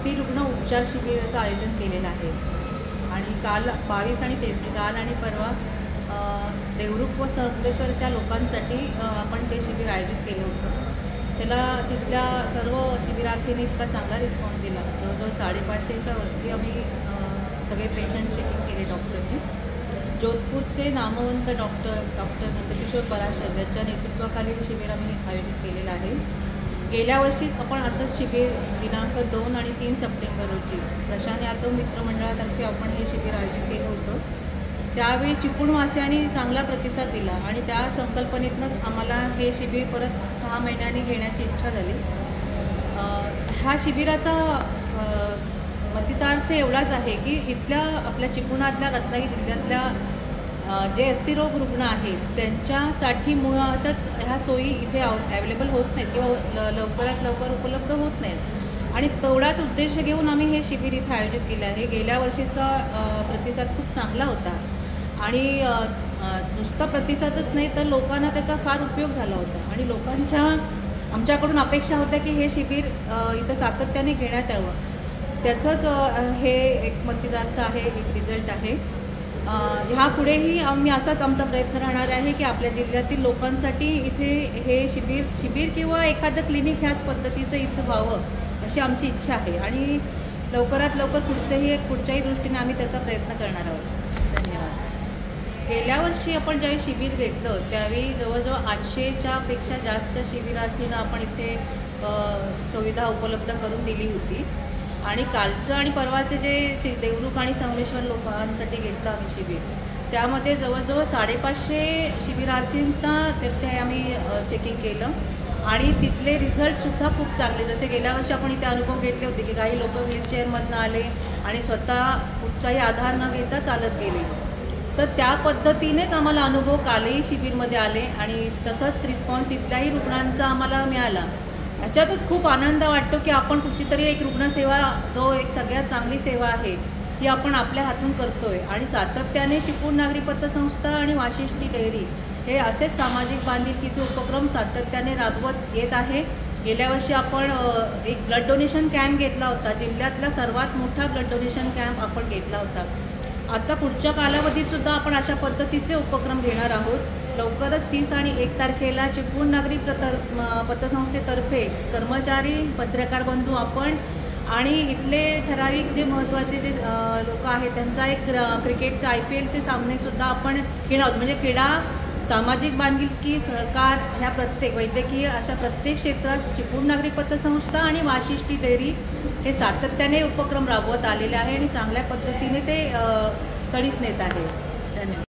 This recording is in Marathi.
SP रुग्ण उपचार शिबिराचं आयोजन केलेलं आहे आणि काल 22 आणि 23 काल आणि परवा देवरुख व संगमेश्वरच्या लोकांसाठी आपण ते शिबिर आयोजित केलं होतं। त्याला तिथल्या सर्व शिबिरार्थींनी इतका चांगला रिस्पॉन्स दिला। जवळजवळ 550च्या वरती आम्ही सगळे पेशंट चेकिंग केले डॉक्टरनी। जोधपूरचे नामवंत डॉक्टर नंदकिशोर पराशर यांच्या नेतृत्वाखाली हे शिबिर आम्ही आयोजित केलेलं आहे। गेल्या वर्षीच आपण असंच शिबिर दिनांक 2 आणि 3 सप्टेंबर रोजी प्रशांत यादव मित्र मंडळातर्फे आपण हे शिबिर आयोजित केलं होतं। त्यावेळी चिपळूणवासियांनी चांगला प्रतिसाद दिला आणि त्या संकल्पनेतूनच आम्हाला हे शिबिर परत 6 महिन्यांनी घेण्याची इच्छा झाली। ह्या शिबिराचा मतितार्थ एवढाच आहे की इथल्या आपल्या चिपळूणातल्या रत्नागिरी जिल्ह्यातल्या जे अस्थिरोग रुग्ण आहेत त्यांच्यासाठी मुळातच ह्या सोयी इथे अवेलेबल होत नाहीत किंवा लवकरात लवकर उपलब्ध होत नाहीत आणि तेवढाच उद्देश घेऊन आम्ही हे शिबिर इथे आयोजित केले आहे। गेल्या वर्षीचा प्रतिसाद खूप चांगला होता आणि नुसता प्रतिसादच नाही तर लोकांना त्याचा फार उपयोग झाला होता आणि लोकांच्या आमच्याकडून अपेक्षा होत्या की हे शिबिर इथं सातत्याने घेण्यात यावं। त्याचंच हे एक मतितार्थ आहे, एक रिझल्ट आहे। ह्यापुढेही आम्ही असाच आमचा प्रयत्न राहणार आहे की आपल्या जिल्ह्यातील लोकांसाठी इथे हे शिबिर किंवा एखादं क्लिनिक ह्याच पद्धतीचं इथं व्हावं अशी आमची इच्छा आहे आणि लवकरात लवकर पुढच्याही दृष्टीने आम्ही त्याचा प्रयत्न करणार आहोत। धन्यवाद। गेल्या वर्षी आपण ज्यावेळी शिबिर घेतलं त्यावेळी जवळजवळ 800च्या पेक्षा जास्त शिबिरार्थींना आपण इथे सुविधा उपलब्ध करून दिली होती आणि कालचं आणि परवाचे जे देवरुख आणि संगमेश्वर लोकांसाठी घेतलं आम्ही शिबिर त्यामध्ये जवळजवळ 550 शिबिरार्थींना तिथे आम्ही चेकिंग केलं आणि तिथले रिझल्टसुद्धा खूप चांगले। जसे गेल्या वर्षी आपण इथे अनुभव घेतले होते की काही लोक व्हीलचेअरमधनं आले आणि स्वतः कुठचाही आधार न घेता चालत गेले, तर त्या पद्धतीनेच आम्हाला अनुभव कालही शिबिरमध्ये आले आणि तसंच रिस्पॉन्स तिथल्याही रुग्णांचा आम्हाला मिळाला। याच्यातच खूप आनंद वाटतो की आपण कुठलीतरी एक रुग्णसेवा जो एक सगळ्यात चांगली सेवा आहे ती आपण आपल्या हातून करतोय आणि सातत्याने चिपळूण नागरी पतसंस्था आणि वाशिष्ठी डेअरी हे असेच सामाजिक बांधिलकीचे उपक्रम सातत्याने राबवत येत आहे। गेल्या वर्षी आपण एक ब्लड डोनेशन कॅम्प घेतला होता, जिल्ह्यातला सर्वात मोठा ब्लड डोनेशन कॅम्प आपण घेतला होता। आता पुढच्या कालावधीतसुद्धा आपण अशा पद्धतीचे उपक्रम घेणार आहोत। लवकरच 30 आणि 1 तारखेला चिपळूण नागरी पतसंस्थेतर्फे कर्मचारी, पत्रकार बंधू आपण आणि इथले ठराविक जे महत्त्वाचे जे लोक आहेत त्यांचा एक क्रिकेटचे IPLचे सामनेसुद्धा आपण घेणार आहोत। म्हणजे क्रीडा, सामाजिक बांधिलकी, सहकार ह्या प्रत्येक वैद्यकीय अशा प्रत्येक क्षेत्रात चिपळूण नागरी पतसंस्था आणि वाशिष्ठी डेअरी हे सातत्याने उपक्रम राबवत आलेले आहे आणि चांगल्या पद्धतीने ते तडीस नेत आहे। धन्यवाद।